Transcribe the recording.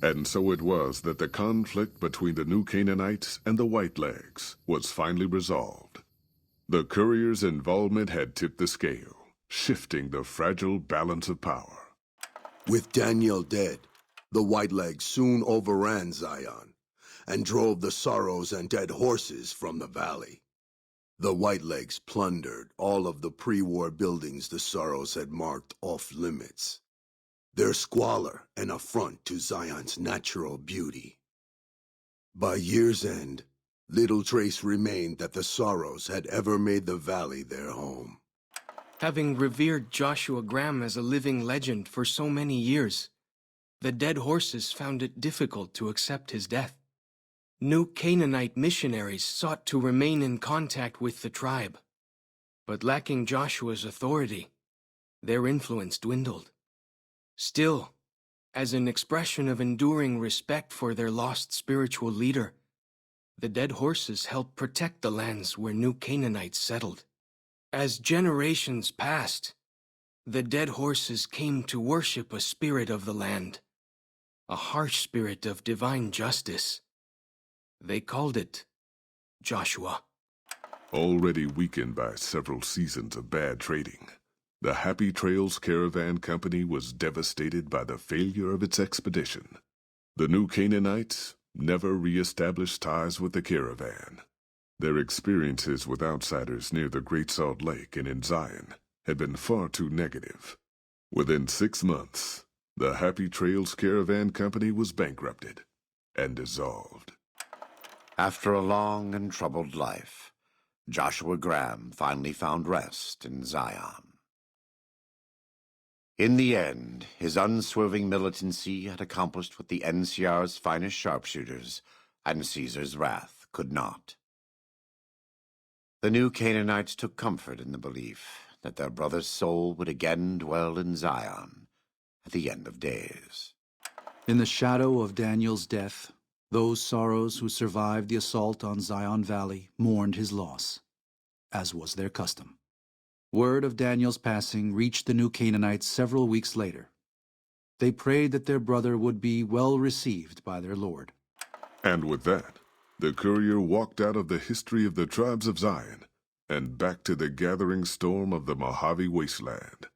And so it was that the conflict between the New Canaanites and the Whitelegs was finally resolved. The courier's involvement had tipped the scale, shifting the fragile balance of power. With Daniel dead, the Whitelegs soon overran Zion and drove the sorrows and dead horses from the valley. The Whitelegs plundered all of the pre-war buildings the sorrows had marked off limits. Their squalor an affront to Zion's natural beauty. By year's end, little trace remained that the sorrows had ever made the valley their home. Having revered Joshua Graham as a living legend for so many years, the dead horses found it difficult to accept his death. New Canaanite missionaries sought to remain in contact with the tribe, but lacking Joshua's authority, their influence dwindled. Still, as an expression of enduring respect for their lost spiritual leader, the dead horses helped protect the lands where New Canaanites settled. As generations passed, the dead horses came to worship a spirit of the land, a harsh spirit of divine justice. They called it Joshua. Already weakened by several seasons of bad trading, the Happy Trails Caravan Company was devastated by the failure of its expedition. The New Canaanites never re-established ties with the caravan. Their experiences with outsiders near the Great Salt Lake and in Zion had been far too negative. Within 6 months, the Happy Trails Caravan Company was bankrupted and dissolved. After a long and troubled life, Joshua Graham finally found rest in Zion. In the end, his unswerving militancy had accomplished what the NCR's finest sharpshooters and Caesar's wrath could not. The New Canaanites took comfort in the belief that their brother's soul would again dwell in Zion at the end of days. In the shadow of Daniel's death, those sorrows who survived the assault on Zion Valley mourned his loss, as was their custom. Word of Daniel's passing reached the New Canaanites several weeks later. They prayed that their brother would be well received by their Lord. And with that, the courier walked out of the history of the tribes of Zion and back to the gathering storm of the Mojave wasteland.